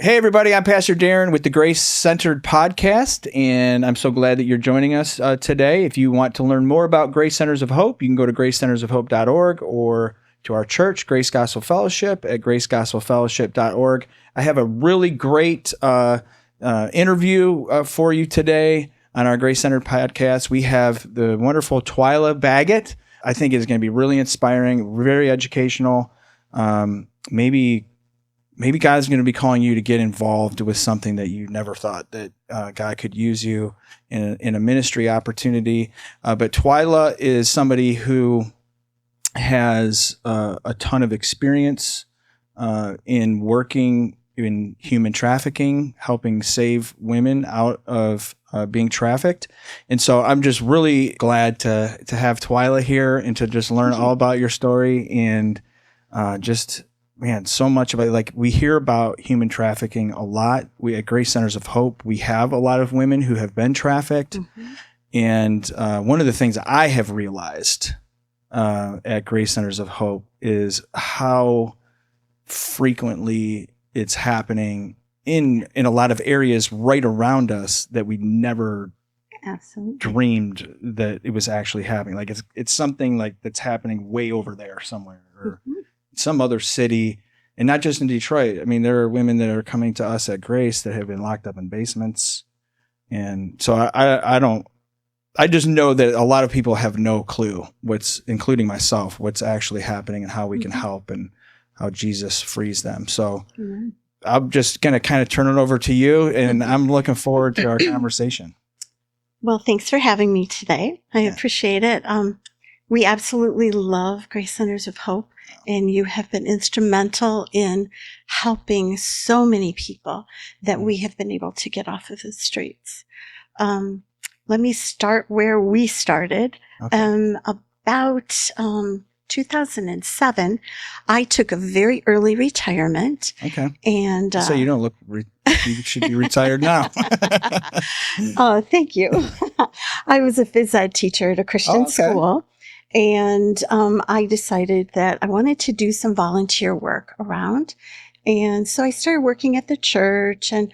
Hey, everybody, I'm Pastor Darren with the Grace Centered Podcast, and I'm so glad that you're joining us today. If you want to learn more about Grace Centers of Hope, you can go to gracecentersofhope.org or to our church, Grace Gospel Fellowship, at gracegospelfellowship.org. I have a really great interview for you today on our Grace Centered Podcast. We have the wonderful Twyla Baggett. I think it's going to be really inspiring, very educational. Maybe God's going to be calling you to get involved with something that you never thought that God could use you in a ministry opportunity. But Twyla is somebody who has a ton of experience in working in human trafficking, helping save women out of being trafficked. And so I'm just really glad to have Twyla here and to just learn all about your story and man, so much about it. Like, we hear about human trafficking a lot. We at Grace Centers of Hope, we have a lot of women who have been trafficked. Mm-hmm. And one of the things I have realized at Grace Centers of Hope is how frequently it's happening in a lot of areas right around us that we never dreamed that it was actually happening. Like, it's something like that's happening way over there somewhere, or some other city, and not just in Detroit. I mean, there are women that are coming to us at Grace that have been locked up in basements. And so I just know that a lot of people have no clue including myself, what's actually happening and how we can help and how Jesus frees them. So I'm just going to kind of turn it over to you, and I'm looking forward to our conversation. Well, thanks for having me today. I appreciate it. We absolutely love Grace Centers of Hope, and you have been instrumental in helping so many people that we have been able to get off of the streets. Let me start where we started. Okay. About 2007, I took a very early retirement. Okay. And so you don't look, you should be retired now. Oh, thank you. I was a phys ed teacher at a Christian school. And I decided that I wanted to do some volunteer work around. And so I started working at the church and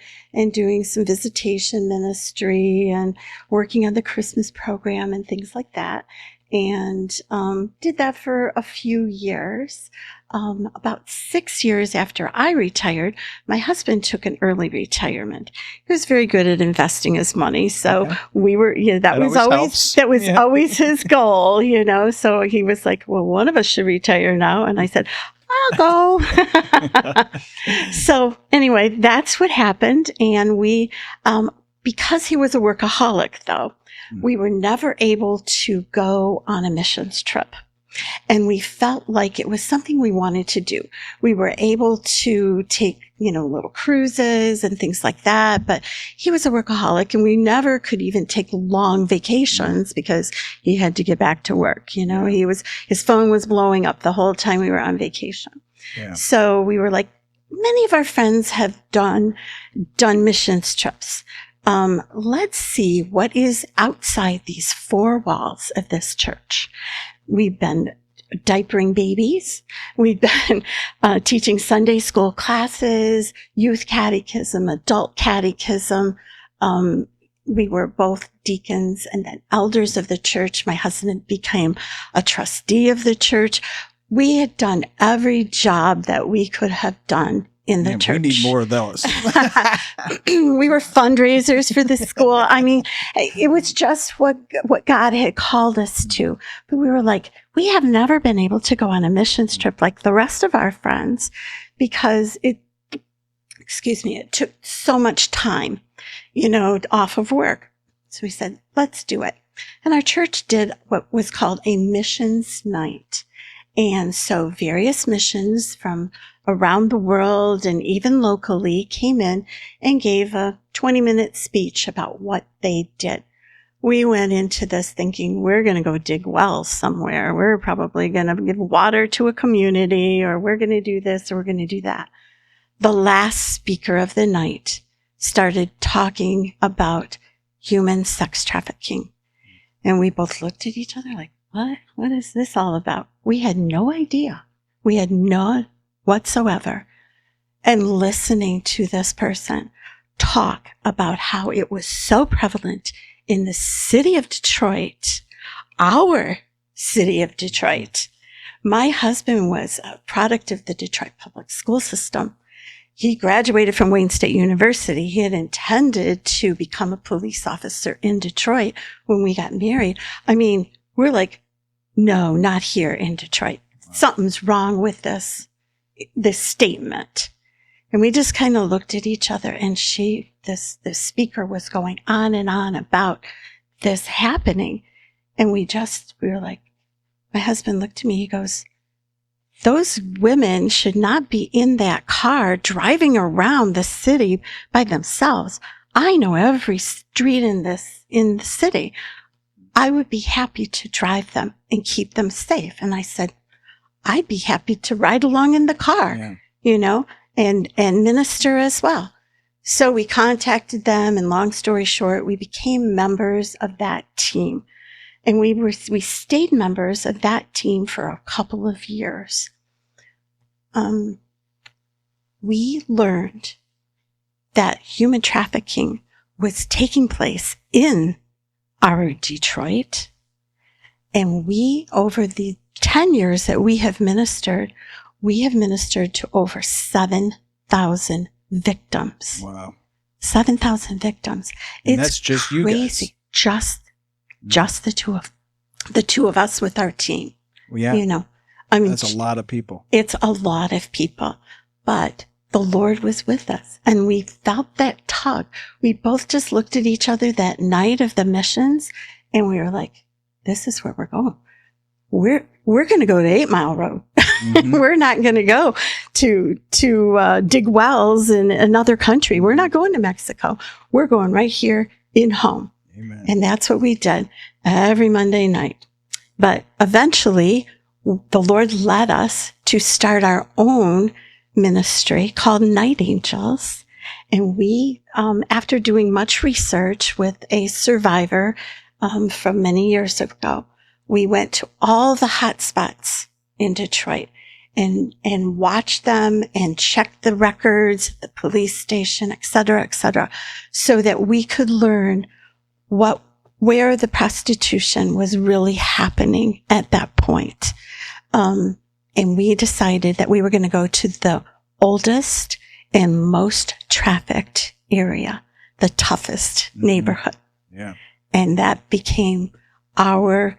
doing some visitation ministry and working on the Christmas program and things like that. And did that for a few years. About 6 years after I retired, my husband took an early retirement. He was very good at investing his money. So we were, that was always his goal, So he was like, well, one of us should retire now. And I said, I'll go. So anyway, that's what happened. And we, because he was a workaholic though, we were never able to go on a missions trip. And we felt like it was something we wanted to do. We were able to take, little cruises and things like that, but he was a workaholic and we never could even take long vacations because he had to get back to work. His phone was blowing up the whole time we were on vacation. Yeah. So we were like, many of our friends have done missions trips. Let's see what is outside these four walls of this church. We've been diapering babies. We've been teaching Sunday school classes, youth catechism, adult catechism. We were both deacons and then elders of the church. My husband became a trustee of the church. We had done every job that we could have done in the church. We need more of those. We were fundraisers for the school. I mean, it was just what God had called us to. But we were like, we have never been able to go on a missions trip like the rest of our friends because it took so much time, off of work. So we said, let's do it. And our church did what was called a missions night. And so various missions from around the world and even locally came in and gave a 20-minute speech about what they did. We went into this thinking we're going to go dig wells somewhere. We're probably going to give water to a community, or we're going to do this or we're going to do that. The last speaker of the night started talking about human sex trafficking. And we both looked at each other like, what? What is this all about? We had no idea. We had none whatsoever. and listening to this person talk about how it was so prevalent in the city of Detroit, our city of Detroit. My husband was a product of the Detroit public school system. He graduated from Wayne State University. He had intended to become a police officer in Detroit when we got married. I mean, we're like, no, not here in Detroit. Something's wrong with this statement. And we just kind of looked at each other, and this speaker was going on and on about this happening. And we were like, my husband looked at me, he goes, those women should not be in that car driving around the city by themselves. I know every street in the city. I would be happy to drive them and keep them safe. And I said, I'd be happy to ride along in the car, and minister as well. So we contacted them, and long story short, we became members of that team. And we stayed members of that team for a couple of years. We learned that human trafficking was taking place in our Detroit. And over the 10 years that we have ministered to over 7,000 victims. Wow. 7,000 victims. And that's just crazy. You guys. Just the two of us with our team. Well, yeah. That's a lot of people. It's a lot of people, but the Lord was with us, and we felt that tug. We both just looked at each other that night of the missions, and we were like, this is where we're going. We're going to go to 8 Mile Road. Mm-hmm. We're not going to go to dig wells in another country. We're not going to Mexico. We're going right here in home. Amen. And that's what we did every Monday night. But eventually, the Lord led us to start our own ministry called Night Angels. And we, after doing much research with a survivor from many years ago, we went to all the hot spots in Detroit and watched them and checked the records, the police station, et cetera, so that we could learn where the prostitution was really happening at that point. And we decided that we were going to go to the oldest and most trafficked area, the toughest neighborhood. Yeah. And that became our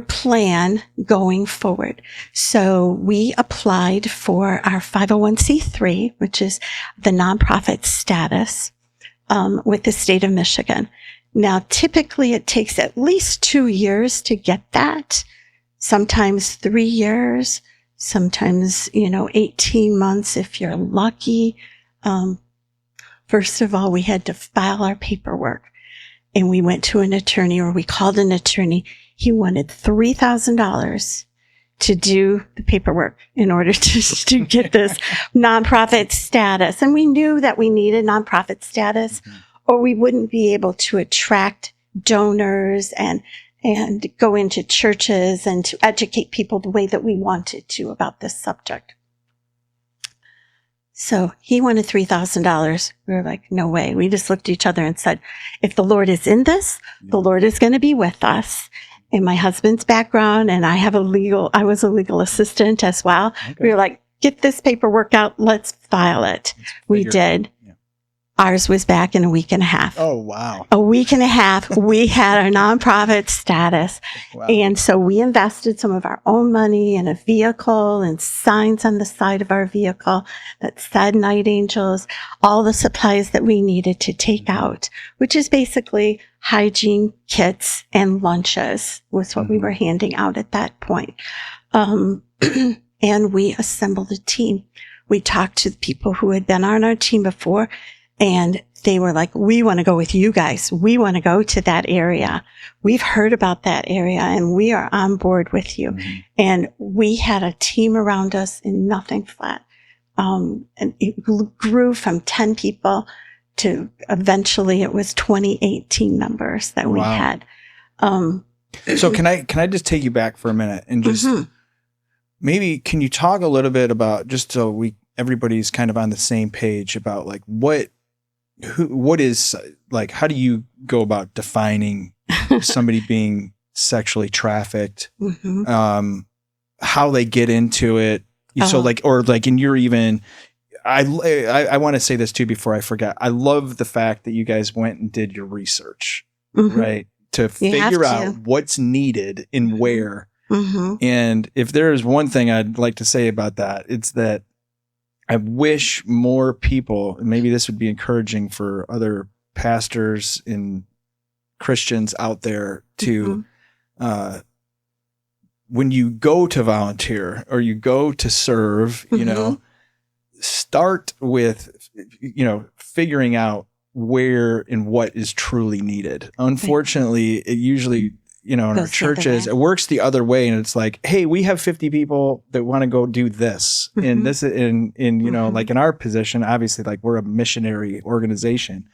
plan going forward. So we applied for our 501c3, which is the nonprofit status, with the state of Michigan. Now, typically it takes at least 2 years to get that. Sometimes 3 years, sometimes, 18 months if you're lucky. First of all, we had to file our paperwork, and we went to an attorney, or we called an attorney. He wanted $3,000 to do the paperwork in order to get this nonprofit status. And we knew that we needed nonprofit status, or we wouldn't be able to attract donors and go into churches and to educate people the way that we wanted to about this subject. So he wanted $3,000. We were like, no way. We just looked at each other and said, if the Lord is in this, the Lord is going to be with us. In my husband's background, and I was a legal assistant as well. Okay. We were like, get this paperwork out. Let's file it. We did. Yeah. Ours was back in a week and a half. Oh, wow. A week and a half. We had our nonprofit status. Wow. And so we invested some of our own money in a vehicle and signs on the side of our vehicle that said Night Angels, all the supplies that we needed to take out, which is basically hygiene kits and lunches was what we were handing out at that point. And we assembled a team. We talked to the people who had been on our team before, and they were like, we want to go with you guys. We want to go to that area. We've heard about that area, and we are on board with you. Mm-hmm. And we had a team around us in Nothing Flat. And it grew from 10 people to eventually it was 28 team members that we had. So can I just take you back for a minute and just maybe can you talk a little bit about, just so we everybody's kind of on the same page about like what is like, how do you go about defining somebody being sexually trafficked, how they get into it. So like, or like, and you're even, I want to say this too before I forget. I love the fact that you guys went and did your research, right? To figure out what's needed and where. And if there is one thing I'd like to say about that, it's that I wish more people, and maybe this would be encouraging for other pastors and Christians out there to, when you go to volunteer or you go to serve, you know, start with, you know, figuring out where and what is truly needed. Unfortunately, it usually, you know, in our churches, it works the other way. And it's like, hey, we have 50 people that want to go do this. And this, and you know, like in our position, obviously, like we're a missionary organization.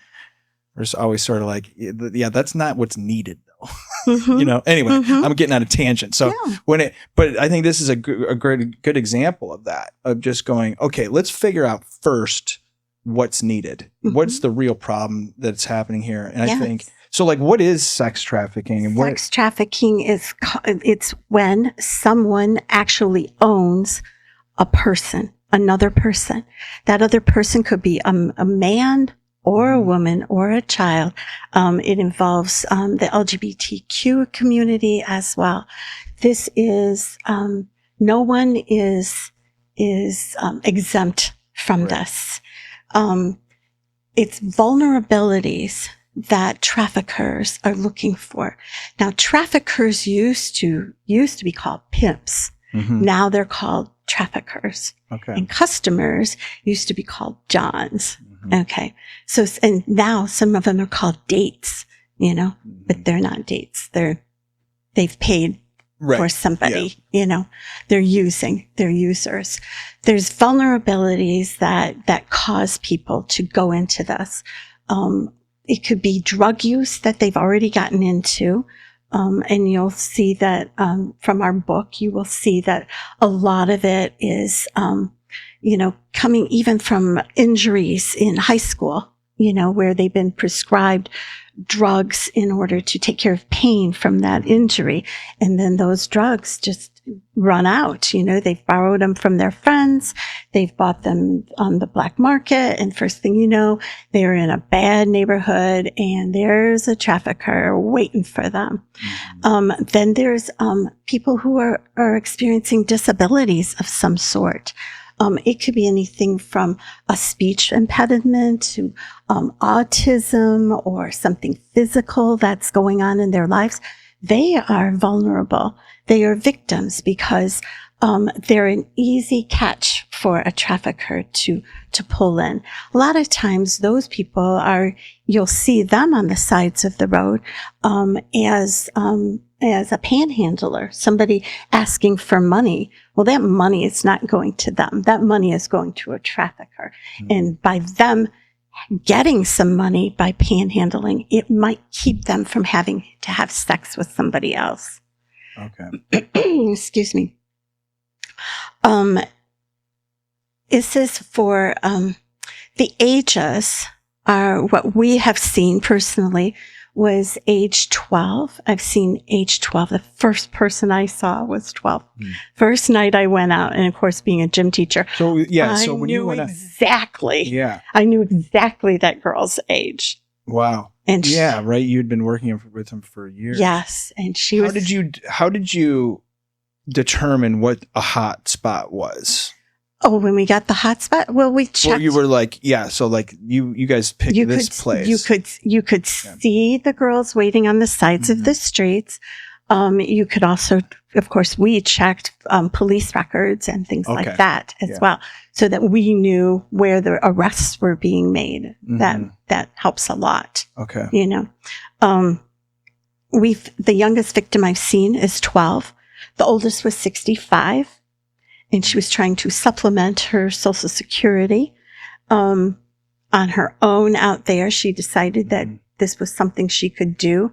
There's always sort of like, yeah, that's not what's needed though. You know, anyway, I'm getting on a tangent. So but I think this is a good example of that, of just going, okay, let's figure out first what's needed. What's the real problem that's happening here? And I think, so like, what is sex trafficking? And sex trafficking it's when someone actually owns a person, another person. That other person could be a man or a woman or a child. It involves the LGBTQ community as well. This is no one is exempt from this. It's vulnerabilities that traffickers are looking for. Now, traffickers used to be called pimps. Now they're called traffickers. And customers used to be called Johns. Okay. So, and now some of them are called dates, you know, but they're not dates. They've paid for somebody, you know, they're users. There's vulnerabilities that cause people to go into this. It could be drug use that they've already gotten into. And you'll see that, from our book, you will see that a lot of it is, you know, coming even from injuries in high school, you know, where they've been prescribed drugs in order to take care of pain from that injury. And then those drugs just run out. You know, they've borrowed them from their friends. They've bought them on the black market. And first thing you know, they're in a bad neighborhood and there's a trafficker waiting for them. Then there's people who are experiencing disabilities of some sort. It could be anything from a speech impediment to autism or something physical that's going on in their lives. They are vulnerable. They are victims because they're an easy catch for a trafficker to pull in. A lot of times those people you'll see them on the sides of the road as a panhandler, somebody asking for money. Well, that money is not going to them. That money is going to a trafficker. And by them getting some money by panhandling, it might keep them from having to have sex with somebody else. Excuse me. This is for the ages are what we have seen personally was age 12. I've seen age 12. The first person I saw was 12. First night I went out, and of course, being a gym teacher, so when you went exactly, I knew exactly that girl's age. Wow. And right. You'd been working with him for years. Yes, and she was. How did you determine what a hot spot was? Oh, when we got the hot spot, well, we checked. Well, you were like, so like you guys picked this place. You could see the girls waiting on the sides of the streets. You could also, of course, we checked police records and things like that as well, so that we knew where the arrests were being made. That helps a lot. Okay, you know, the youngest victim I've seen is 12. The oldest was 65. And she was trying to supplement her Social Security on her own out there. She decided that this was something she could do.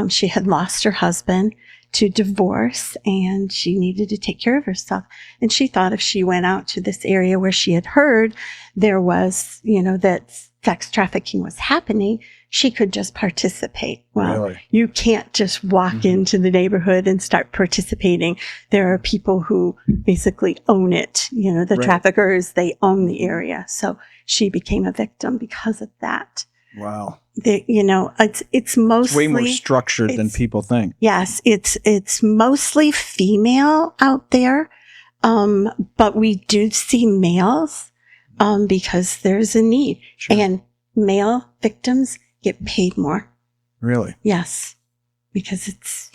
She had lost her husband to divorce, and she needed to take care of herself. And she thought if she went out to this area where she had heard there was, that sex trafficking was happening, she could just participate. Well, Really? you can't just walk into the neighborhood and start participating. There are people who basically own it. The traffickers, they own the area. So she became a victim because of that. Wow. It's mostly It's way more structured than people think. Yes, it's mostly female out there, but we do see males because there's a need, and male victims get paid more. Really? Yes, because it's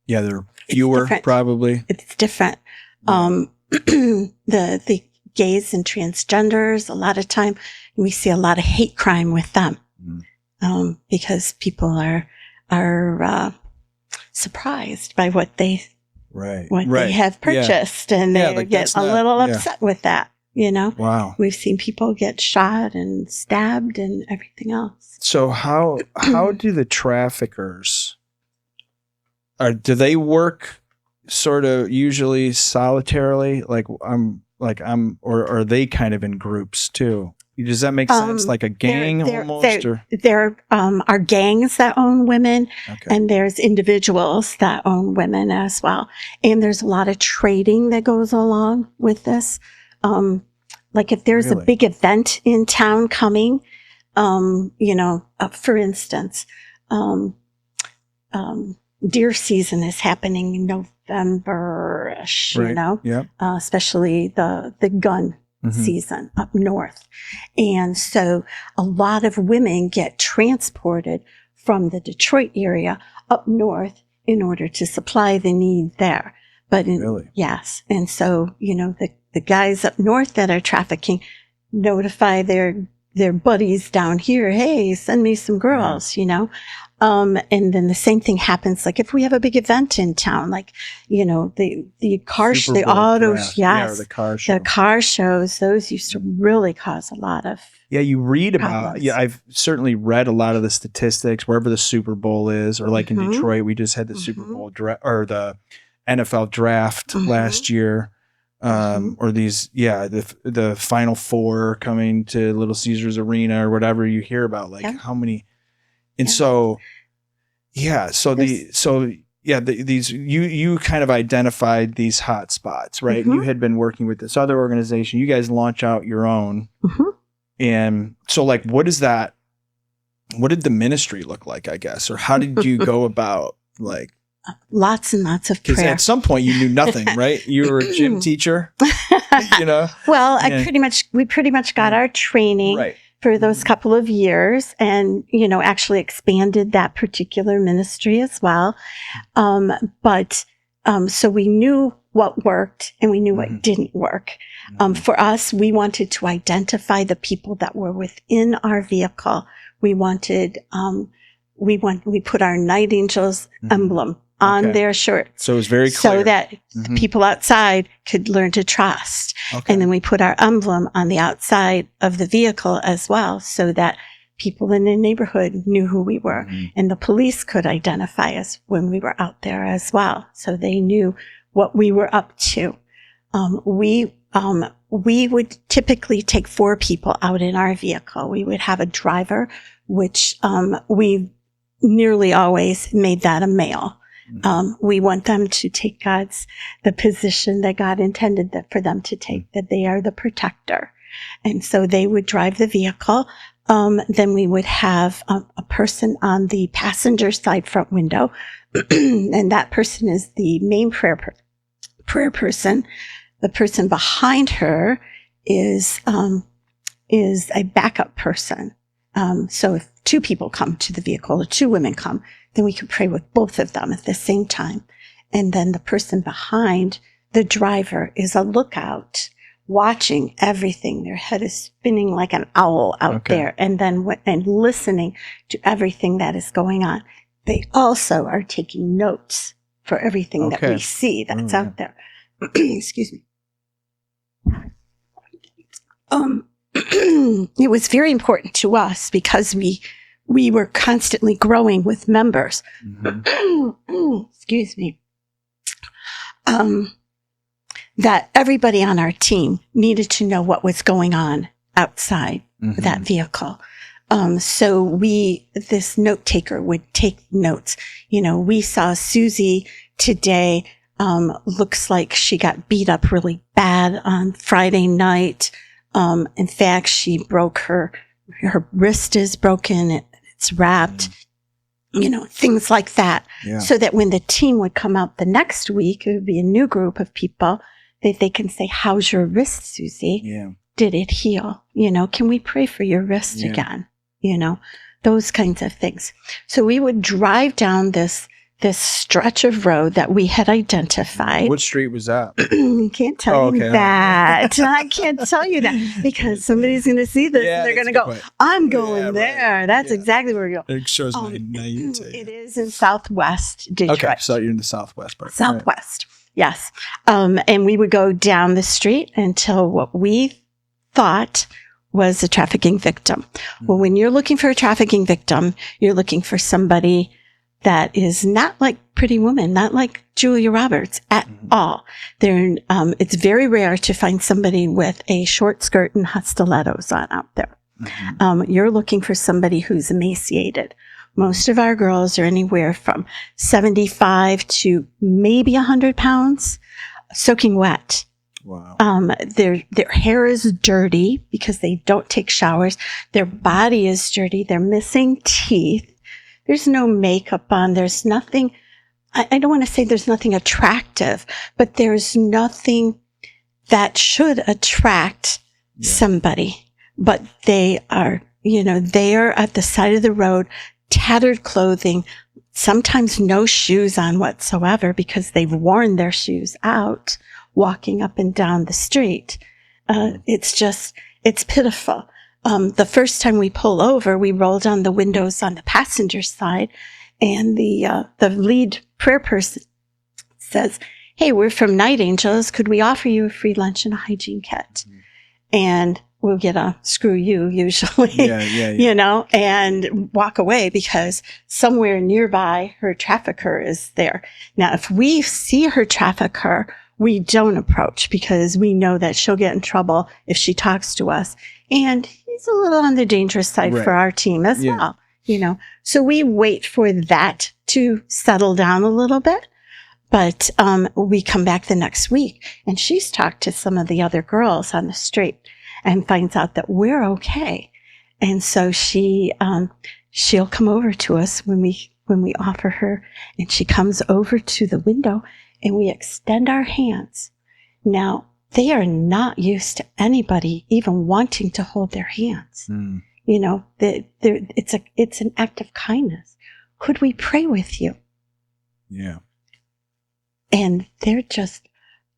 Yeah, they're fewer probably. It's different. Yeah. The gays and transgenders, a lot of time we see a lot of hate crime with them. Because people are surprised by what they have purchased, and they get a little upset with that. Wow. We've seen people get shot and stabbed and everything else. So how do the traffickers do they work sort of usually solitarily, or are they kind of in groups too? Does that make sense? Like a gang almost? There are gangs that own women, and there's individuals that own women as well. And there's a lot of trading that goes along with this. Like if there's a big event in town coming, for instance, deer season is happening in November-ish, especially the gun season up north. And so a lot of women get transported from the Detroit area up north in order to supply the need there. But yes. And so, the guys up north that are trafficking notify their buddies down here, hey, send me some girls, and then the same thing happens, like if we have a big event in town, like, the car show, the autos, the car show. The car shows, those used to really cause a lot of you read problems. about, I've certainly read a lot of the statistics wherever the Super Bowl is, or like in Detroit, we just had the Super Bowl or the NFL draft last year. Or these, the Final Four coming to Little Caesars Arena or whatever you hear about, like how many. And these you kind of identified these hot spots, right? You had been working with this other organization. You guys launch out your own, and so like, what did the ministry look like, I guess, or how did you go about like? Lots and lots of prayer. At some point, you knew nothing, right? You were a gym teacher, Well, we pretty much got our training for those couple of years, and actually expanded that particular ministry as well. So we knew what worked and we knew what didn't work. For us, we wanted to identify the people that were within our vehicle. We wanted, we put our Night Angels emblem on their shirt. So it was very clear. So that the people outside could learn to trust. And then we put our emblem on the outside of the vehicle as well, so that people in the neighborhood knew who we were. And the police could identify us when we were out there as well. So they knew what we were up to. We would typically take 4 people out in our vehicle. We would have a driver, which we nearly always made that a male. We want them to take the position that God intended for them to take, that they are the protector. And so they would drive the vehicle. Then we would have a person on the passenger side front window. And that person is the main prayer person. The person behind her is a backup person. So if 2 people come to the vehicle or 2 women come, then we can pray with both of them at the same time. And then the person behind the driver is a lookout, watching everything. Their head is spinning like an owl out there, and then and listening to everything that is going on. They also are taking notes for everything that we see that's out there. Excuse me. It was very important to us because we were constantly growing with members. Excuse me. that everybody on our team needed to know what was going on outside that vehicle. So this note taker would take notes. We saw Susie today, looks like she got beat up really bad on Friday night. In fact, she broke her wrist is broken. It's wrapped, things like that. Yeah. So that when the team would come out the next week, it would be a new group of people that they can say, how's your wrist, Susie? Yeah. Did it heal? Can we pray for your wrist again? Those kinds of things. So we would drive down this stretch of road that we had identified. What street was that? Can't tell you that. I can't tell you that because somebody's going to see this and they're going to go, I'm going there. Right. That's exactly where we're going. It shows my naivety. It is in Southwest Detroit. Okay, so you're in the Southwest part. Southwest, yes. And we would go down the street until what we thought was a trafficking victim. Well, when you're looking for a trafficking victim, you're looking for somebody that is not like Pretty Woman, not like Julia Roberts at all. It's very rare to find somebody with a short skirt and stilettos on out there. You're looking for somebody who's emaciated. Most of our girls are anywhere from 75 to maybe 100 pounds, soaking wet. Wow. Their hair is dirty because they don't take showers. Their body is dirty. They're missing teeth. There's no makeup on. There's nothing, I don't want to say there's nothing attractive, but there's nothing that should attract somebody. But they are, they are at the side of the road, tattered clothing, sometimes no shoes on whatsoever because they've worn their shoes out, walking up and down the street. It's pitiful. The first time we pull over, we roll down the windows on the passenger side and the lead prayer person says, hey, we're from Night Angels. Could we offer you a free lunch and a hygiene kit? And we'll get a screw you usually, and walk away because somewhere nearby her trafficker is there. Now, if we see her trafficker, we don't approach because we know that she'll get in trouble if she talks to us. And he's a little on the dangerous side for our team as well, So we wait for that to settle down a little bit. But we come back the next week and she's talked to some of the other girls on the street and finds out that we're okay. And so she'll come over to us when we offer her, and she comes over to the window and we extend our hands. Now, they are not used to anybody even wanting to hold their hands. It's an act of kindness. Could we pray with you? Yeah. And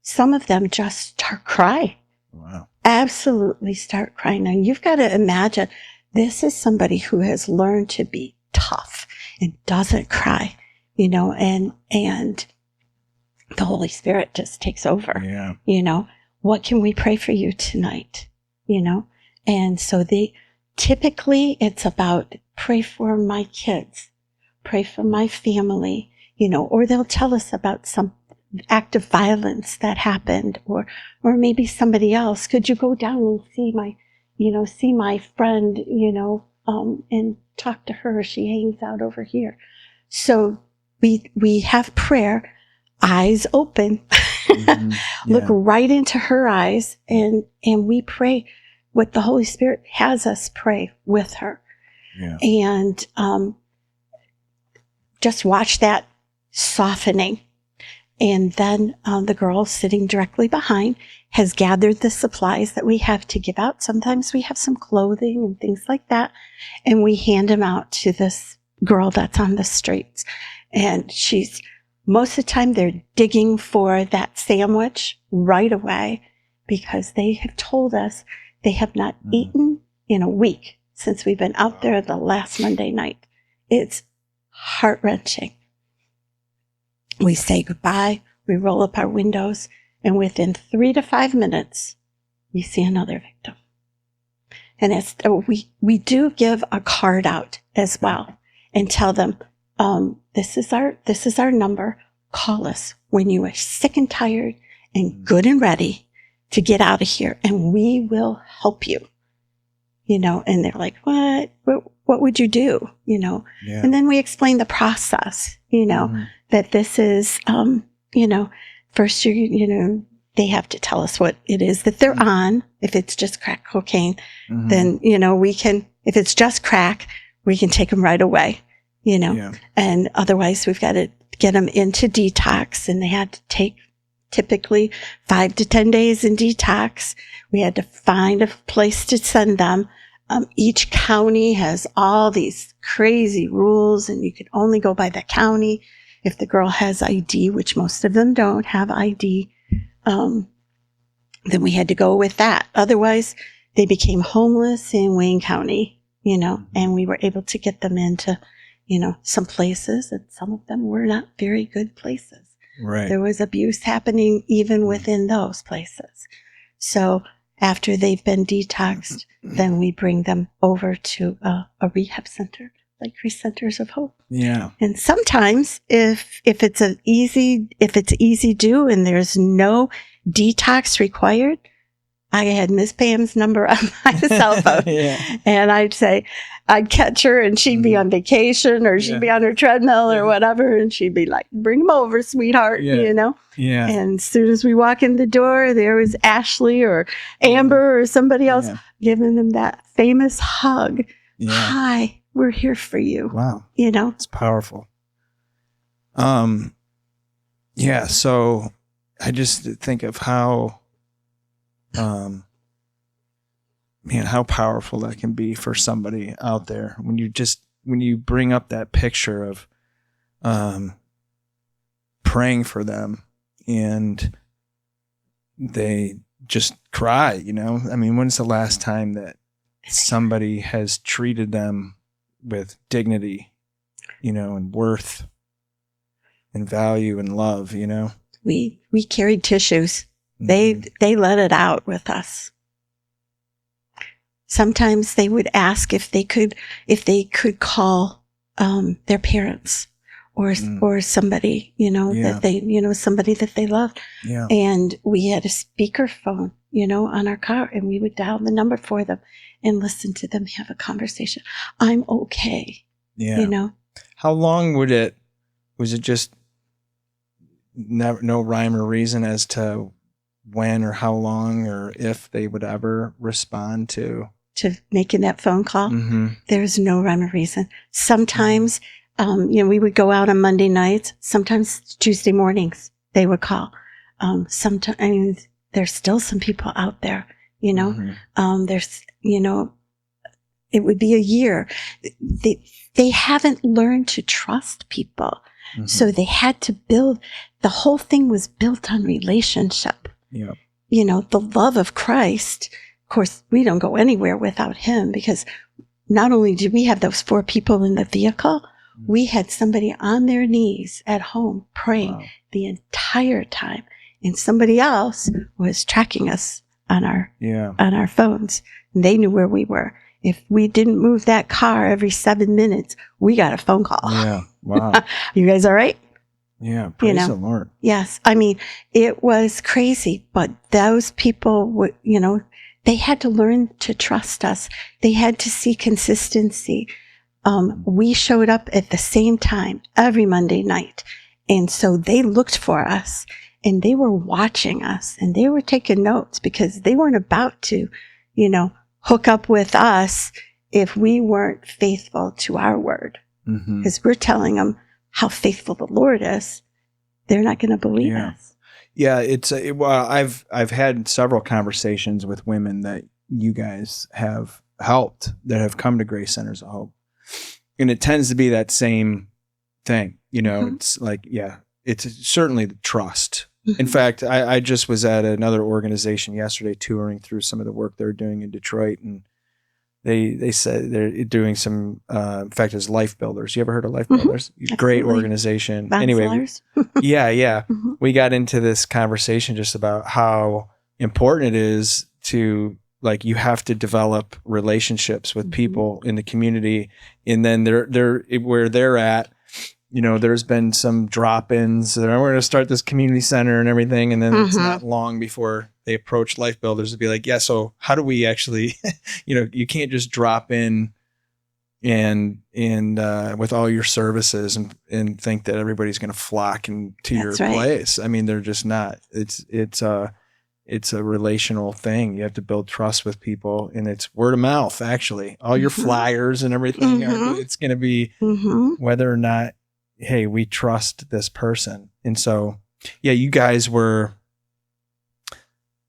some of them just start crying. Wow. Absolutely start crying. Now, you've got to imagine this is somebody who has learned to be tough and doesn't cry, and the Holy Spirit just takes over. Yeah. What can we pray for you tonight? And so typically it's about pray for my kids, pray for my family, or they'll tell us about some act of violence that happened, or maybe somebody else. Could you go down and see my friend, and talk to her. She hangs out over here. So we have prayer, eyes open, look right into her eyes, and we pray what the Holy Spirit has us pray with her. Yeah. And just watch that softening. And then the girl sitting directly behind has gathered the supplies that we have to give out. Sometimes we have some clothing and things like that. And we hand them out to this girl that's on the streets. And most of the time they're digging for that sandwich right away because they have told us they have not eaten in a week since we've been out there the last Monday night. It's heart-wrenching. We say goodbye, we roll up our windows, and within 3 to 5 minutes, we see another victim. And we do give a card out as well and tell them, this is our number. Call us when you are sick and tired and good and ready to get out of here, and we will help you. And they're like, what would you do? Yeah. And then we explain the process, that this is, first they have to tell us what it is that they're on. If it's just crack cocaine, then, we can, if it's just crack, we can take them right away, and otherwise we've got to get them into detox, and they had to take typically 5 to 10 days in detox. We had to find a place to send them. Each county has all these crazy rules, and you can only go by the county. If the girl has ID, which most of them don't have ID, then we had to go with that. Otherwise, they became homeless in Wayne County, and we were able to get them into, some places, and some of them were not very good places. Right. There was abuse happening even within those places. So after they've been detoxed, then we bring them over to a rehab center, like Centers of Hope. Yeah. And sometimes if it's easy do and there's no detox required, I had Miss Pam's number on my cell phone. And I'd catch her, and she'd be on vacation, or she'd be on her treadmill or whatever. And she'd be like, bring them over, sweetheart, Yeah. And as soon as we walk in the door, there was Ashley or Amber or somebody else giving them that famous hug. Yeah. Hi, we're here for you. Wow. It's powerful. Yeah. So I just think of how, how powerful that can be for somebody out there when you bring up that picture of praying for them and they just cry, I mean, when's the last time that somebody has treated them with dignity, and worth and value and love, We carried tissues. They let it out with us. Sometimes they would ask if they could call their parents or somebody, that they, somebody that they loved. Yeah. And we had a speakerphone, on our car, and we would dial the number for them and listen to them have a conversation. I'm okay. Yeah. How long was it just no rhyme or reason as to when or how long or if they would ever respond to making that phone call? There's no rhyme or reason. Sometimes, we would go out on Monday nights. Sometimes Tuesday mornings they would call. Sometimes there's still some people out there, there's, it would be a year. They haven't learned to trust people. So they had to build, the whole thing was built on relationship. Yeah. The love of Christ. Of course, we don't go anywhere without him, because not only did we have those 4 people in the vehicle, we had somebody on their knees at home praying the entire time. And somebody else was tracking us on our phones. And they knew where we were. If we didn't move that car every 7 minutes, we got a phone call. Yeah. Wow. You guys all right? Yeah. Praise the Lord. Yes. I mean, it was crazy, but those people would, they had to learn to trust us. They had to see consistency. We showed up at the same time every Monday night. And so they looked for us, and they were watching us, and they were taking notes, because they weren't about to, hook up with us if we weren't faithful to our word. Because we're telling them how faithful the Lord is. They're not going to believe us. Yeah, I've had several conversations with women that you guys have helped that have come to Grace Centers of Hope, and it tends to be that same thing. It's like, it's certainly the trust. In fact, I just was at another organization yesterday touring through some of the work they're doing in Detroit, and they said they're doing some, in fact, it's Life Builders. You ever heard of Life Builders? Great organization. Anyway, we got into this conversation just about how important it is to, like, you have to develop relationships with people in the community, and then they're where they're at. there's been some drop-ins. We're going to start this community center and everything. And then it's not long before they approach Life Builders to be like, yeah, so how do we actually, you can't just drop in and with all your services and think that everybody's going to flock into your place. I mean, they're just not. It's a relational thing. You have to build trust with people, and it's word of mouth. Actually, all your flyers and everything, it's going to be whether or not, hey, we trust this person. And so, yeah, you guys were.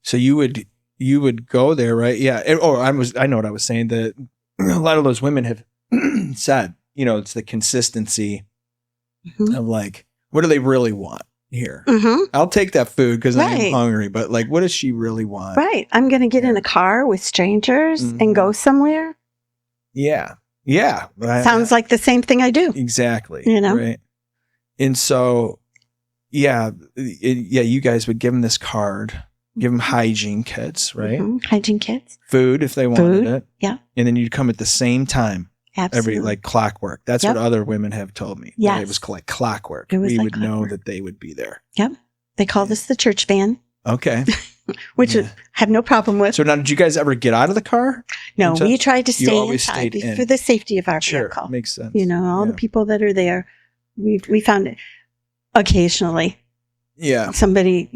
So you would go there, right? Yeah. I know what I was saying. That a lot of those women have said, it's the consistency of like, what do they really want here? I'll take that food because I'm hungry, but like, what does she really want? Right. I'm going to get in a car with strangers and go somewhere. Yeah. Yeah. Sounds like the same thing I do. Exactly. Right. And so, you guys would give them this card, give them hygiene kits, right? Hygiene kits. Food if they wanted it. Yeah. And then you'd come at the same time. Absolutely. Every like clockwork. That's what other women have told me. Yes. It was like clockwork. We would know that they would be there. Yep. They called us the church van. Okay. Which I have no problem with. So now, did you guys ever get out of the car? No, we tried to stay inside in. for the safety of our Sure, vehicle. makes sense. All the people that are there, we found it occasionally. Yeah. Somebody,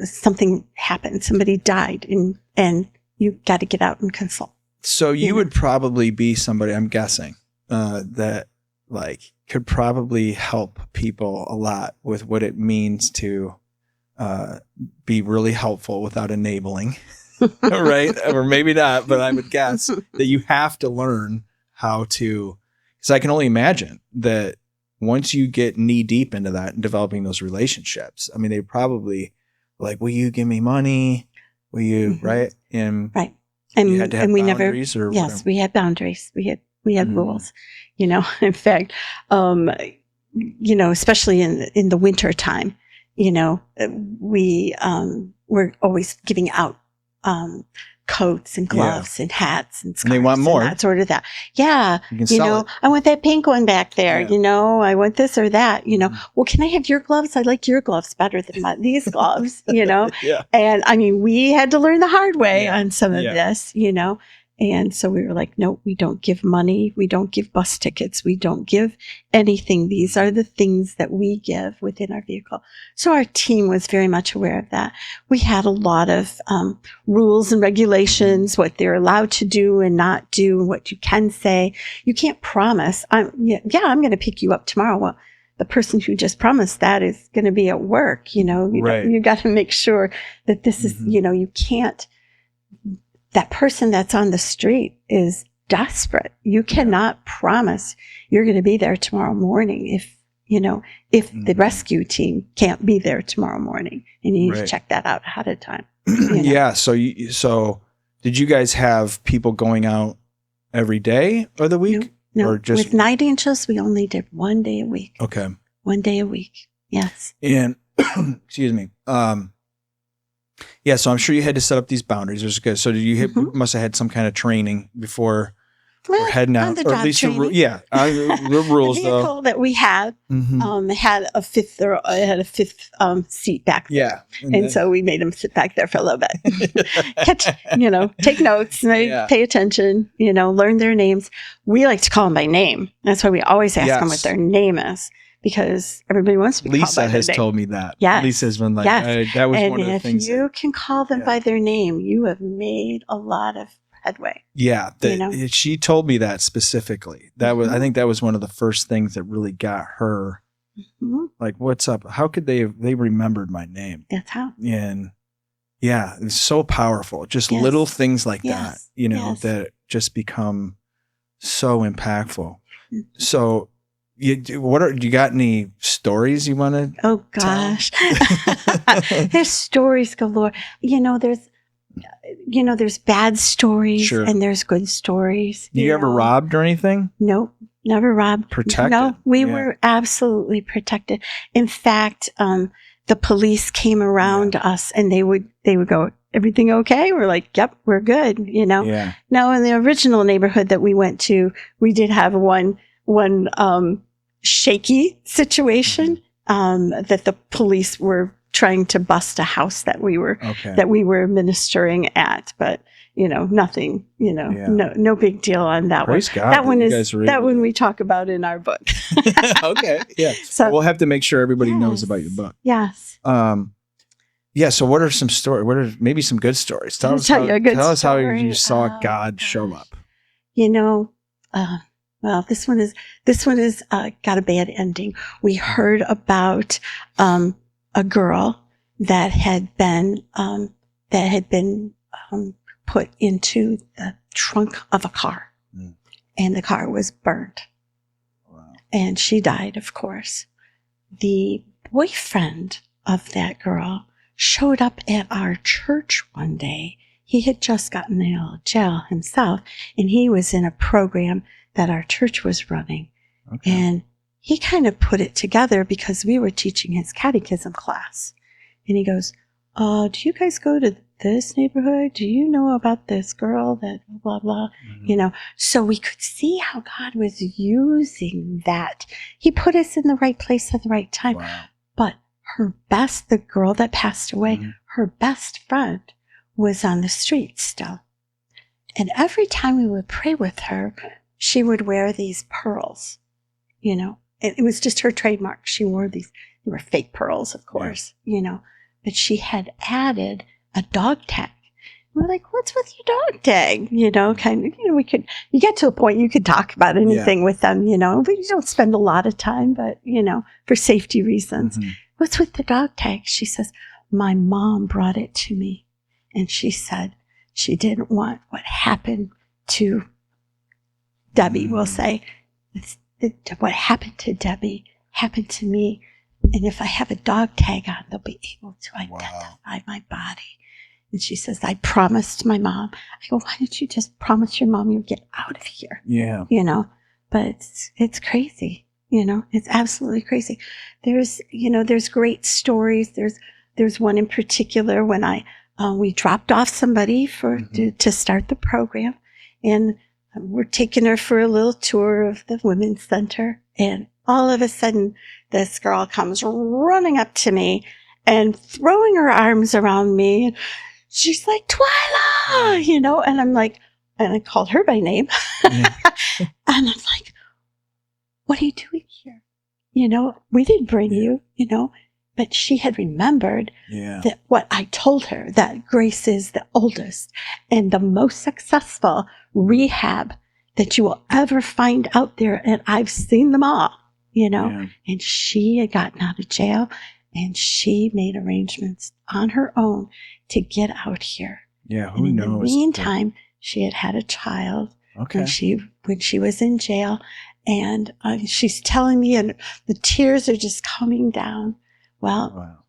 something happened. Somebody died and you got to get out and consult. So you would probably be somebody, I'm guessing, that like could probably help people a lot with what it means to be really helpful without enabling, right? Or maybe not, but I would guess that you have to learn how to, because I can only imagine that once you get knee deep into that and developing those relationships, I mean, they probably like, will you give me money? Will you, right? And right. And you had to have boundaries or yes, whatever. We had boundaries. We had rules, in fact, especially in the winter time, we were always giving out coats and gloves and hats and scarves. And they want more. And that sort of that. Yeah. You can sell it. I want that pink one back there. Yeah. I want this or that, well, can I have your gloves? I like your gloves better than these gloves, Yeah. And I mean, we had to learn the hard way on some of this, And so we were like, no, we don't give money. We don't give bus tickets. We don't give anything. These are the things that we give within our vehicle. So our team was very much aware of that. We had a lot of rules and regulations, what they're allowed to do and not do, what you can say. You can't promise, I'm going to pick you up tomorrow. Well, the person who just promised that is going to be at work. You got to make sure that this is, you can't. That person that's on the street is desperate. You cannot promise you're going to be there tomorrow morning if the rescue team can't be there tomorrow morning, and you need to check that out ahead of time. Yeah. So did you guys have people going out every day of the week? No. Or just with Night Angels, we only did 1 day a week. Okay. 1 day a week. Yes. And excuse me. Yeah, so I'm sure you had to set up these boundaries. So did you must have had some kind of training before we're heading out, or at least the rules. The vehicle that we had had a fifth seat back there. Yeah, and so we made them sit back there for a little bit. Take notes, pay attention. Learn their names. We like to call them by name. That's why we always ask them what their name is. Because everybody wants to be called by their name. Lisa has told me that. Yes. Lisa's been like, that was one of the things. And if you can call them by their name, you have made a lot of headway. Yeah. She told me that specifically. That was, I think that was one of the first things that really got her. Like, what's up? How could they remembered my name? That's how. And yeah, it's so powerful. Just little things like that, that just become so impactful. So, do you got any stories you want to Oh gosh. There's stories galore. There's bad stories and there's good stories. You ever robbed or anything? Nope. Never robbed. Protected? No, we were absolutely protected. In fact, the police came around us and they would go, everything okay? We're like, yep, we're good. Yeah. Now in the original neighborhood that we went to, we did have one shaky situation, that the police were trying to bust a house that we were ministering at, but nothing, no big deal on that Praise one. God that one you is guys were that able one to- we talk about in our book. Okay. Yeah. So We'll have to make sure everybody knows about your book. Yes. Yeah. So what are some stories? What are maybe some good stories? Tell I'll us tell you a good tell us how story. you saw Oh, God show gosh. up. Well, this one is got a bad ending. We heard about a girl that had been put into the trunk of a car, and the car was burned. Wow. And she died, of course. The boyfriend of that girl showed up at our church one day. He had just gotten out of jail himself, and he was in a program that our church was running. Okay. And he kind of put it together because we were teaching his catechism class. And he goes, do you guys go to this neighborhood? Do you know about this girl that blah, blah, blah? So we could see how God was using that. He put us in the right place at the right time. Wow. But the girl that passed away, her best friend was on the street still. And every time we would pray with her, she would wear these pearls, It was just her trademark. She wore these, they were fake pearls, of course, but she had added a dog tag. We're like, what's with your dog tag? You get to a point you could talk about anything with them, but you don't spend a lot of time, but, for safety reasons. What's with the dog tag? She says, my mom brought it to me. And she said she didn't want what happened to Debbie, we'll say. What happened to Debbie happened to me. And if I have a dog tag on, they'll be able to identify my body. And she says, I promised my mom. I go, why didn't you just promise your mom you'd get out of here? Yeah. But it's crazy. It's absolutely crazy. There's great stories. There's one in particular when we dropped off somebody to start the program, and we're taking her for a little tour of the women's center, and all of a sudden this girl comes running up to me and throwing her arms around me, and she's like, Twyla, and I'm like, and I called her by name. And I'm like, what are you doing here? We didn't bring you, but she had remembered that what I told her, that Grace is the oldest and the most successful rehab that you will ever find out there. And I've seen them all, and she had gotten out of jail, and she made arrangements on her own to get out here. Yeah. Who knows? In the meantime, she had a child when she was in jail, and she's telling me, and the tears are just coming down. Well,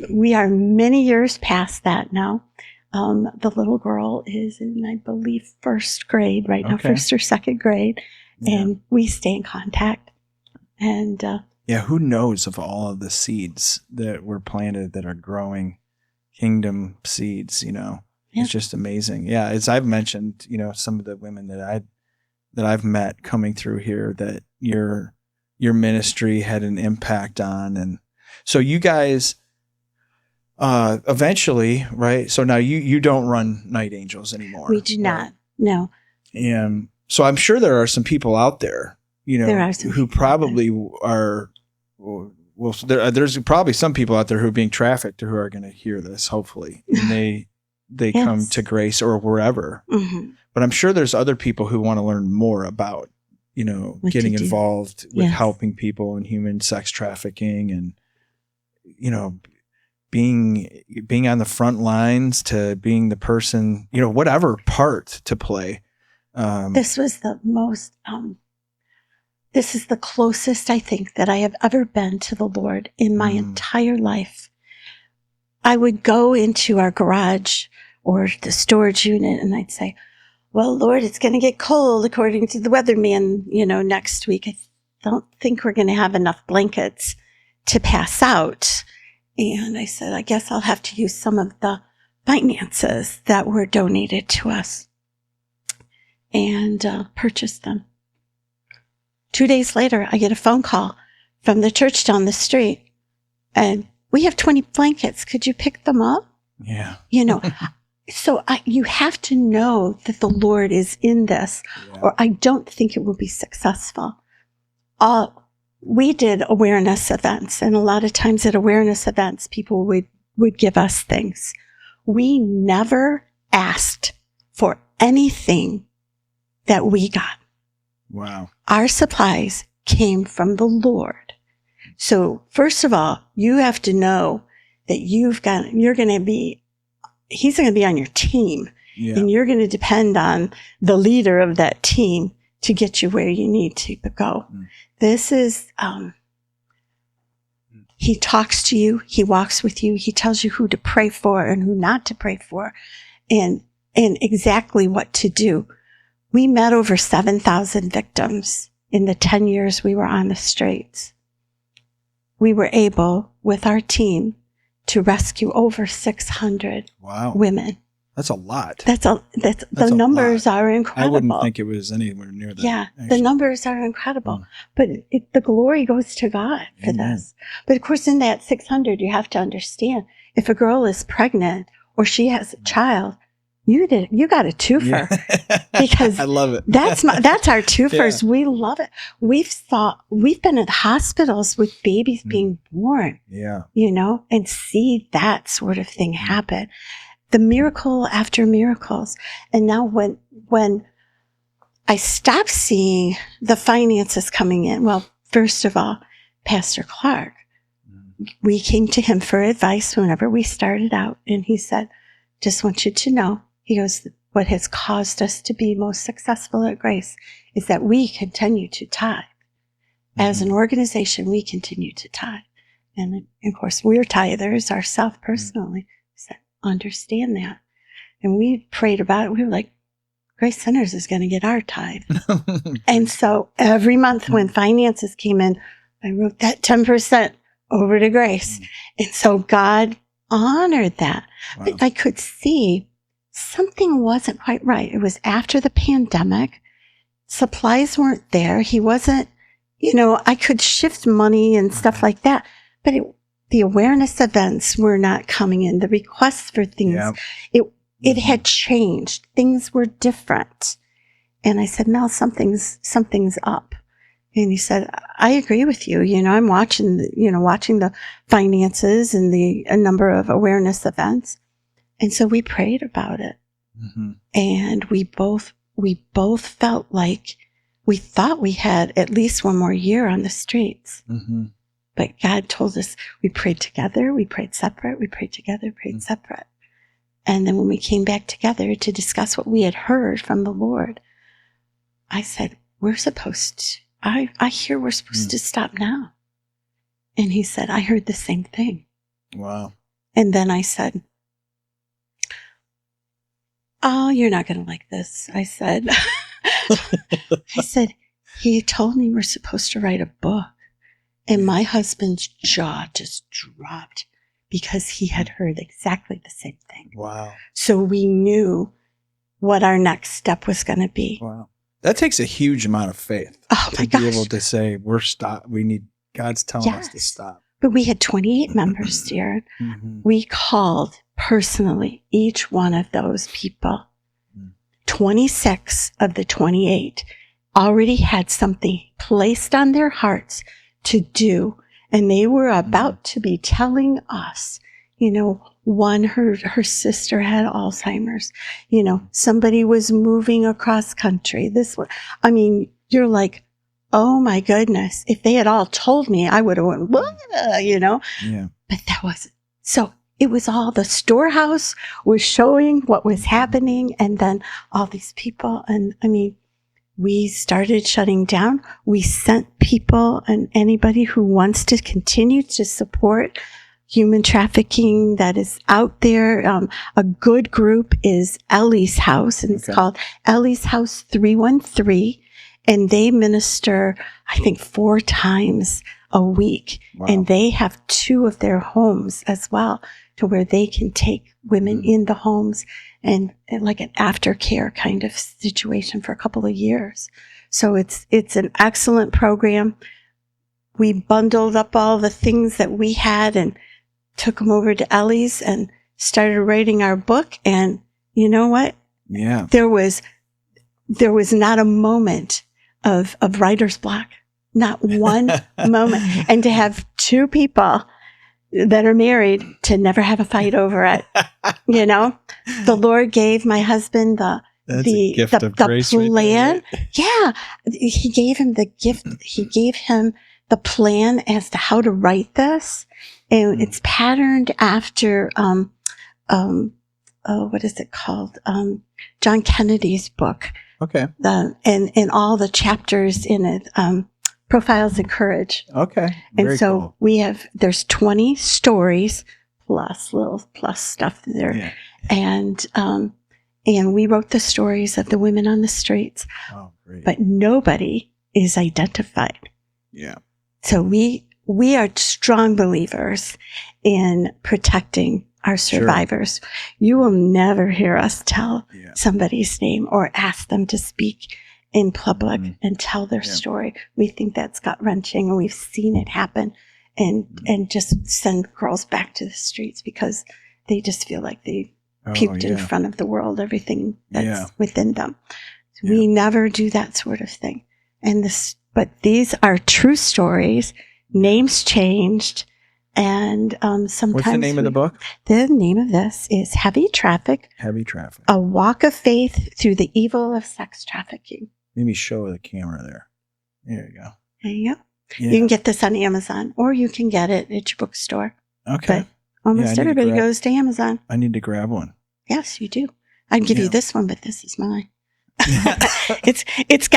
we are many years past that now. The little girl is in, I believe, first grade right now, first or second grade, and we stay in contact. And who knows of all of the seeds that were planted that are growing kingdom seeds, It's just amazing. Yeah, as I've mentioned, some of the women that I've met coming through here that your ministry had an impact on. And so you guys eventually, right? So now you don't run Night Angels anymore. We do not. No. And so I'm sure there are some people out there, who probably are, there's probably some people out there who are being trafficked who are going to hear this, hopefully, and they come to Grace or wherever. But I'm sure there's other people who want to learn more about, getting involved with helping people in human sex trafficking and, being on the front lines to being the person, whatever part to play. This was the most, this is the closest I think that I have ever been to the Lord in my entire life. I would go into our garage or the storage unit and I'd say, well, Lord, it's going to get cold according to the weatherman, next week. I don't think we're going to have enough blankets to pass out. And I said, I guess I'll have to use some of the finances that were donated to us and purchase them. 2 days later, I get a phone call from the church down the street, and we have 20 blankets. Could you pick them up? Yeah. So you have to know that the Lord is in this, or I don't think it will be successful. We did awareness events, and a lot of times at awareness events, people would give us things. We never asked for anything that we got. Wow. Our supplies came from the Lord. So first of all, you have to know that He's going to be on your team, and you're going to depend on the leader of that team to get you where you need to go. This is, He talks to you, He walks with you, He tells you who to pray for and who not to pray for, and exactly what to do. We met over 7,000 victims in the 10 years we were on the streets. We were able, with our team, to rescue over 600 women. That's a lot. The numbers are incredible. I wouldn't think it was anywhere near that. Yeah, the numbers are incredible. But the glory goes to God for this. But of course, in that 600, you have to understand, if a girl is pregnant or she has a child, you got a twofer. Because I love it. That's our twofers. Yeah. We love it. We've been at hospitals with babies being born. Yeah. And see that sort of thing happen. The miracle after miracles. And now when I stopped seeing the finances coming in, well, first of all, Pastor Clark, we came to him for advice whenever we started out. And he said, just want you to know, he goes, what has caused us to be most successful at Grace is that we continue to tithe. As an organization, we continue to tithe. And of course, we're tithers ourselves personally. So understand that. And we prayed about it. We were like, Grace Centers is going to get our tithe. And so every month when finances came in, I wrote that 10% over to Grace. And so God honored that. Wow. But I could see something wasn't quite right. It was after the pandemic. Supplies weren't there. He wasn't, I could shift money and stuff like that. But the awareness events were not coming in. The requests for things, it had changed. Things were different. And I said, Mel, something's up. And he said, I agree with you. I'm watching the finances and a number of awareness events. And so we prayed about it. And we both felt like we thought we had at least one more year on the streets. But God told us, we prayed together, we prayed separate, we prayed together, prayed separate. And then when we came back together to discuss what we had heard from the Lord, I said, I hear we're supposed to stop now. And he said, I heard the same thing. Wow. And then I said, oh, you're not going to like this. I said, he told me we're supposed to write a book. And my husband's jaw just dropped because he had heard exactly the same thing. Wow. So we knew what our next step was going to be. Wow. That takes a huge amount of faith. Oh my gosh. To be able to say, God's telling us to stop. But we had 28 members, dear. We called personally each one of those people. 26 of the 28 already had something placed on their hearts to do. And they were about to be telling us, one, her sister had Alzheimer's, somebody was moving across country. You're like, oh my goodness. If they had all told me, I would have went, Yeah. But that wasn't. So it was all the storehouse was showing what was happening. And then all these people. And we started shutting down. We sent people and anybody who wants to continue to support human trafficking that is out there. A good group is Ellie's House, and it's called Ellie's House 313. And they minister, I think, 4 times a week. Wow. And they have 2 of their homes as well, to where they can take women in the homes and like an aftercare kind of situation for a couple of years. So it's an excellent program. We bundled up all the things that we had and took them over to Ellie's and started writing our book. And you know what? Yeah. There was not a moment of writer's block. Not one moment. And to have two people that are married to never have a fight over it, you know, the Lord gave my husband the gift of grace plan. right there. Yeah. He gave him the gift. He gave him the plan as to how to write this. And it's patterned after, what is it called? John Kennedy's book. Okay. And all the chapters in it, Profiles in Courage. Okay. And so cool. There's 20 stories plus little plus stuff there. Yeah. And we wrote the stories of the women on the streets. Oh, great. But nobody is identified. Yeah. So we are strong believers in protecting our survivors. Sure. You will never hear us tell somebody's name or ask them to speak in public and tell their story. We think that's gut-wrenching, and we've seen it happen, and just send girls back to the streets because they just feel like they puked in front of the world, everything that's within them. So we never do that sort of thing. But these are true stories, names changed, and sometimes. What's the name of the book? The name of this is Heavy Traffic. Heavy Traffic. A Walk of Faith Through the Evil of Sex Trafficking. Maybe show the camera there. There you go. There you go. Yeah. You can get this on Amazon, or you can get it at your bookstore. Okay. But almost everybody goes to Amazon. I need to grab one. Yes, you do. I'd give you this one, but this is mine. It's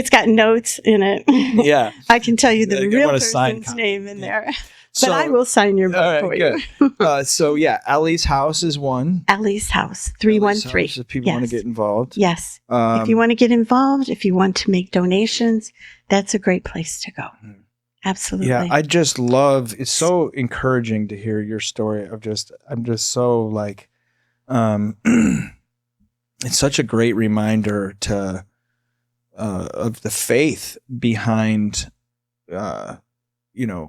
got notes in it. Yeah. I can tell you the real person's name in there. So, but I will sign your book for you. So Ellie's House is one. Ellie's House, 313. Ellie's House, if people want to get involved. Yes. If you want to get involved, if you want to make donations, that's a great place to go. Absolutely. Yeah, I just love, it's so encouraging to hear your story of I'm just so like, it's such a great reminder of the faith behind,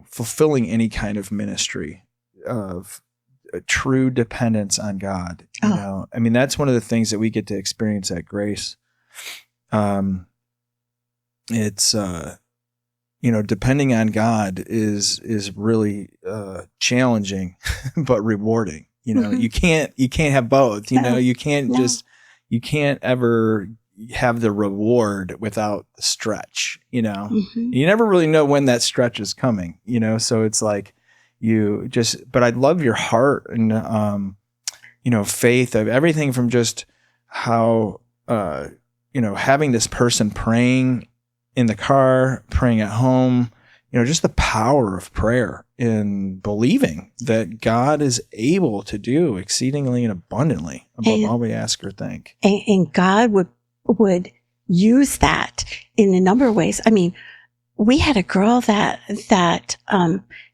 fulfilling any kind of ministry, of a true dependence on God. You know, I mean, that's one of the things that we get to experience at Grace. It's depending on God is really challenging, but rewarding. You know, you can't have both. You know, you can't you can't ever have the reward without the stretch. You know, you never really know when that stretch is coming. You know, so it's like but I love your heart and faith of everything from just how having this person praying in the car, praying at home, just the power of prayer in believing that God is able to do exceedingly and abundantly above all we ask or think. And God would use that in a number of ways. I mean, we had a girl that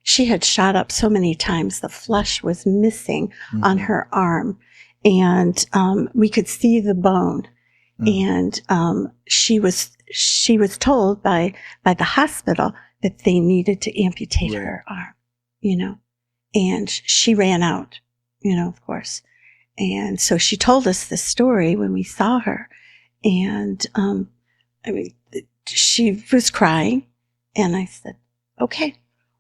she had shot up so many times, the flesh was missing on her arm, and we could see the bone. And she was told by the hospital that they needed to amputate her arm, and she ran out, of course. And so she told us this story when we saw her, and she was crying, and I said, okay,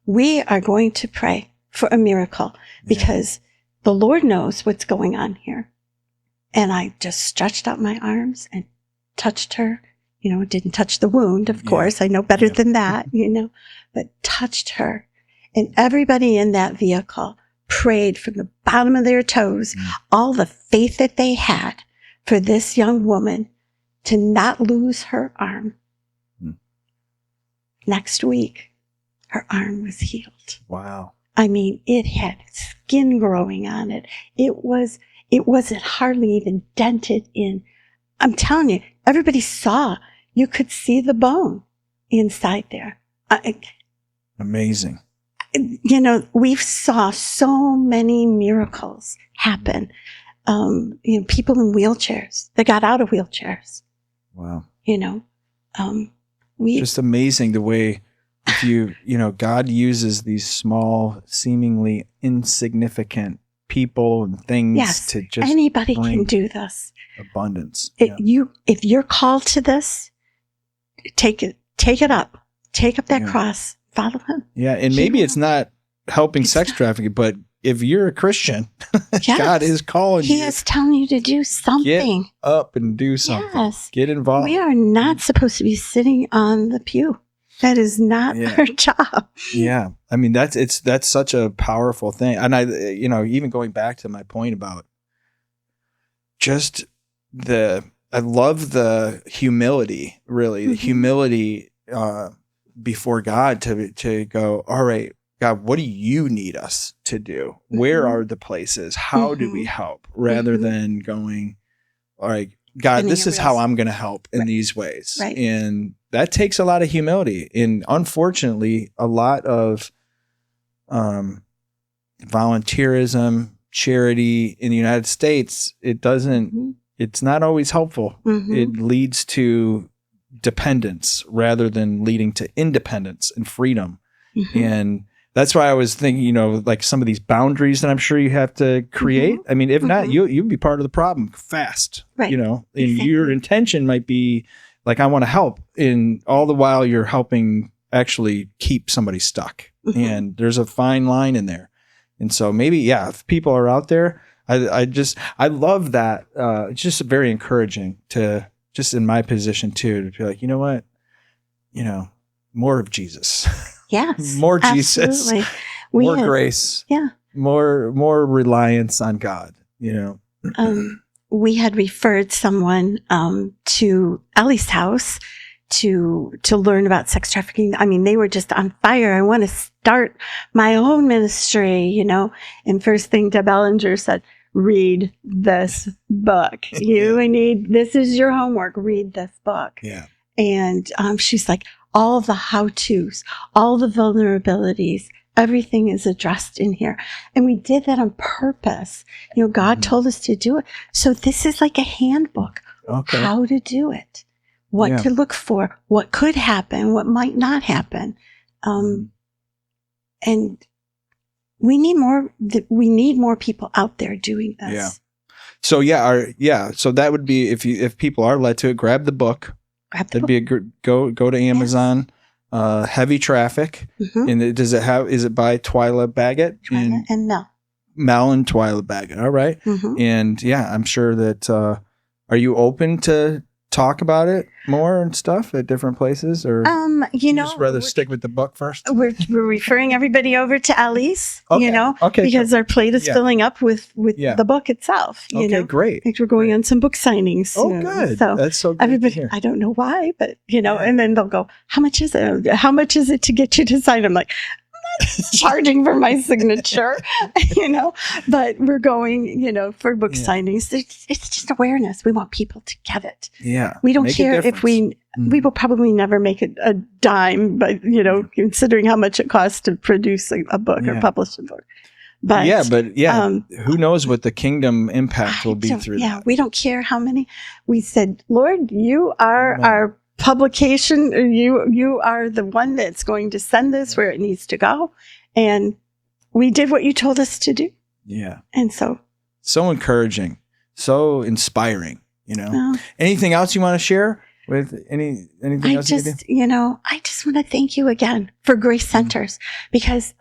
we are going to pray for a miracle because the Lord knows what's going on here. And I just stretched out my arms and touched her. Didn't touch the wound, of course. I know better than that, but touched her. And everybody in that vehicle prayed from the bottom of their toes, all the faith that they had for this young woman to not lose her arm. Next week, her arm was healed. Wow. I mean, it had skin growing on it. It wasn't hardly even dented in. I'm telling you, everybody saw. You could see the bone inside there. Amazing. We saw so many miracles happen. People in wheelchairs that got out of wheelchairs. Wow. We just amazing the way if God uses these small, seemingly insignificant people and things to just anybody bring can do this. abundance. If you're called to this, take it up. Take up that cross. Follow him. Yeah, and maybe it's not helping sex trafficking, but if you're a Christian, God is calling you. He is telling you to do something. Get up and do something. Yes. Get involved. We are not supposed to be sitting on the pew. That is not our job. Yeah. I mean, that's such a powerful thing. And I even going back to my point about just I love the humility, really, the humility before God to go, all right, God, what do you need us to do? Where are the places? How do we help? Rather than going, all right, God, this is how I'm going to help in these ways. Right. And that takes a lot of humility. And unfortunately, a lot of volunteerism, charity in the United States, it's not always helpful. It leads to dependence rather than leading to independence and freedom. And that's why I was thinking, like some of these boundaries that I'm sure you have to create. I mean, if not, you'd be part of the problem fast, right. And your intention might be like, I want to help, and all the while you're helping actually keep somebody stuck. And there's a fine line in there. And so maybe, if people are out there, I love that. It's just very encouraging to just in my position too, to be like, you know what, more of Jesus. Yes. More Jesus. Absolutely. More grace. Yeah. More reliance on God, We had referred someone to Ellie's house to learn about sex trafficking. I mean, they were just on fire. I want to start my own ministry, And first thing Deb Ellinger said, read this book. This is your homework. Read this book. Yeah. And she's like, all the how-tos, all the vulnerabilities, everything is addressed in here. And we did that on purpose. God told us to do it. So this is like a handbook. Okay. How to do it, what to look for, what could happen, what might not happen. And we need more people out there doing this. Yeah. So so that would be if people are led to it, grab the book. That'd be a good go to Amazon. Yes. Heavy Traffic. And is it by Twyla Baggett? And Mel and Twyla Baggett. All right. And I'm sure that are you open to talk about it more and stuff at different places, or you just rather stick with the book first? We're referring everybody over to Ellie's, okay, because our plate is filling up with the book itself. Great. Like we're going on some book signings. Oh, good. So that's so good. Everybody, I don't know why, but and then they'll go, "How much is it? How much is it to get you to sign?" I'm like, charging for my signature, but we're going, for book signings. It's just awareness. We want people to get it. Yeah. We don't care if we will probably never make a dime, but, considering how much it costs to produce a book or publish a book. But who knows what the kingdom impact will be through that. Yeah, we don't care how many. We said, Lord, you are our publication. You are the one that's going to send this where it needs to go. And we did what you told us to do. Yeah. And so encouraging, so inspiring, Anything else you want to share with anything else? I just want to thank you again for Grace Centers, because,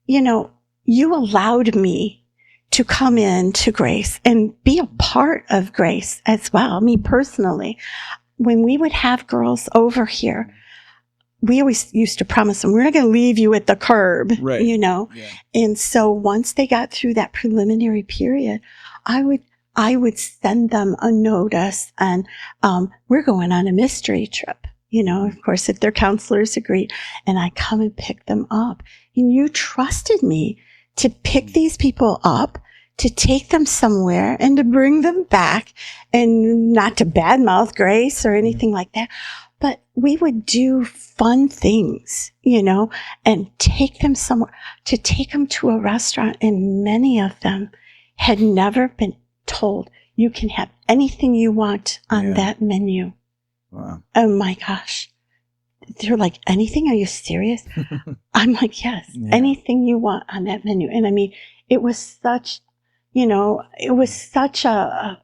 you allowed me to come in to Grace and be a part of Grace as well. Me personally, when we would have girls over here, we always used to promise them, we're not going to leave you at the curb, right. Yeah. And so once they got through that preliminary period, I would send them a notice, and we're going on a mystery trip, of course, if their counselors agreed, and I come and pick them up. And you trusted me to pick these people up, to take them somewhere and to bring them back, and not to badmouth Grace or anything like that. But we would do fun things, and take them somewhere, to take them to a restaurant. And many of them had never been told, you can have anything you want on that menu. Wow. Oh my gosh. They're like, anything? Are you serious? I'm like, yes, anything you want on that menu. And I mean, it was such, it was such a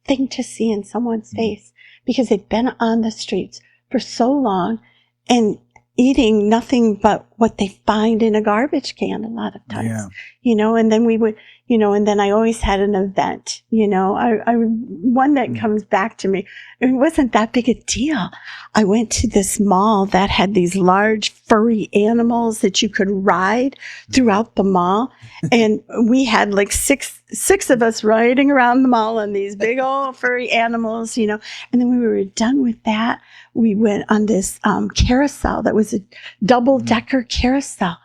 thing to see in someone's face because they'd been on the streets for so long and eating nothing but what they find in a garbage can a lot of times, and then we would, and then I always had an event, one that comes back to me. It wasn't that big a deal. I went to this mall that had these large furry animals that you could ride throughout the mall. And we had like six of us riding around the mall on these big old furry animals, and then when we were done with that, we went on this carousel that was a double-decker carousel.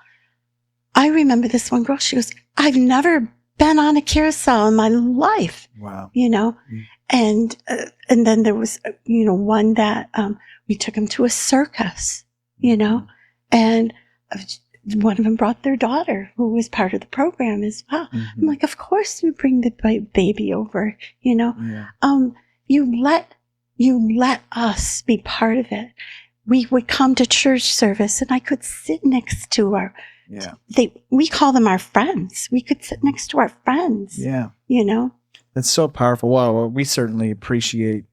I remember this one girl, she goes, I've never been on a carousel in my life. Wow. And then there was, one that we took them to a circus, and one of them brought their daughter who was part of the program as well. I'm like, of course we bring the baby over, you let us be part of it. We would come to church service and I could sit next to her. Yeah. We call them our friends. We could sit next to our friends. Yeah. That's so powerful. Well, we certainly appreciate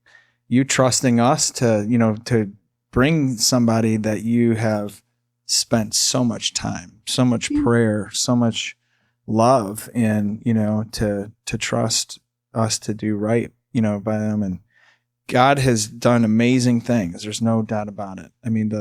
you trusting us to bring somebody that you have spent so much time, so much prayer, so much love in, to trust us to do right, by them. And God has done amazing things. There's no doubt about it. I mean,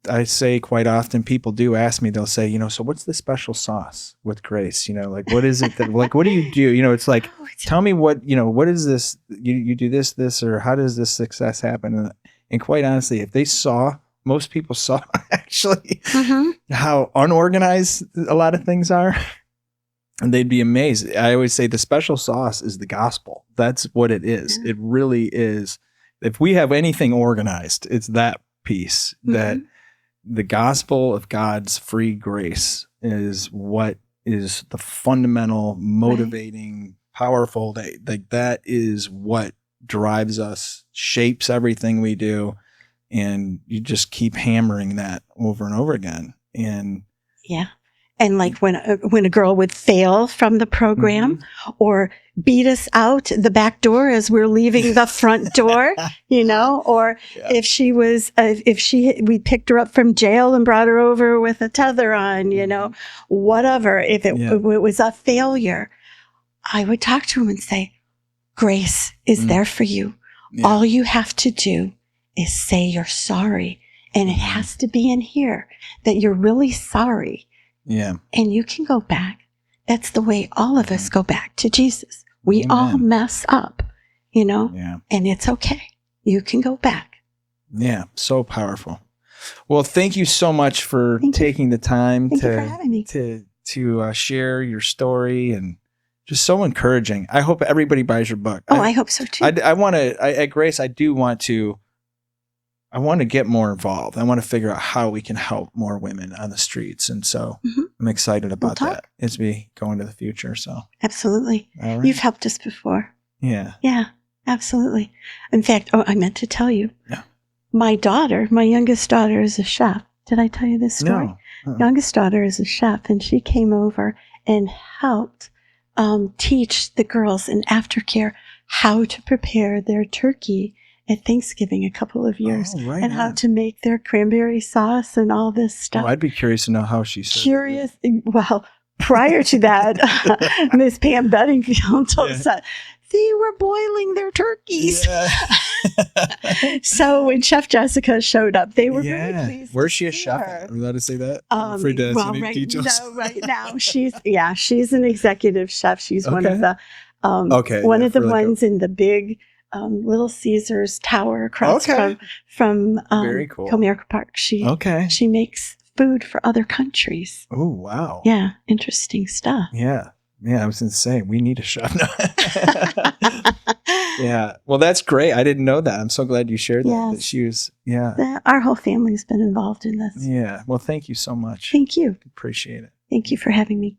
I say quite often, people do ask me, they'll say, so what's the special sauce with Grace? Like, what is it that, like, what do you do? It's like, tell me what is this, you do this, or how does this success happen? And quite honestly, if most people saw actually how unorganized a lot of things are, and they'd be amazed. I always say the special sauce is the gospel. That's what it is. It really is. If we have anything organized, it's that piece that the gospel of God's free grace is what is the fundamental, motivating, powerful. That is what drives us, shapes everything we do. And you just keep hammering that over and over again. And and like when a girl would fail from the program or beat us out the back door as we're leaving the front door, or if she was, we picked her up from jail and brought her over with a tether on, whatever. If it was a failure, I would talk to him and say, Grace is there for you. Yeah. All you have to do is say you're sorry. And it has to be in here that you're really sorry. Yeah. And you can go back. That's the way all of us go back to Jesus. We all mess up, and it's okay. You can go back. Yeah. So powerful. Well, thank you so much for taking the time to share your story, and just so encouraging. I hope everybody buys your book. Oh, I hope so too. I want to, at Grace, I want to get more involved. I want to figure out how we can help more women on the streets. And so I'm excited about that as we go into the future. So absolutely. All right. You've helped us before. Yeah. Yeah, absolutely. In fact, I meant to tell you, my youngest daughter is a chef. Did I tell you this story? No. Youngest daughter is a chef, and she came over and helped teach the girls in aftercare how to prepare their turkey at Thanksgiving a couple of years, and how to make their cranberry sauce and all this stuff. I'd be curious to know how she said Curious. Well, prior to that, Miss Pam Bedingfield told us that they were boiling their turkeys. Yeah. So when Chef Jessica showed up, they were very pleased. Where's she a chef? Are we allowed to say that? Afraid to ask any details. No, right now she's an executive chef. She's one of the ones in the big Little Caesars Tower across from very cool. Comerica Park. She makes food for other countries. Oh, wow. Yeah, interesting stuff. Yeah. Yeah, I was going to say, we need a chef. Yeah. Well, that's great. I didn't know that. I'm so glad you shared that she was, our whole family's been involved in this. Yeah. Well, thank you so much. Thank you. Appreciate it. Thank you for having me.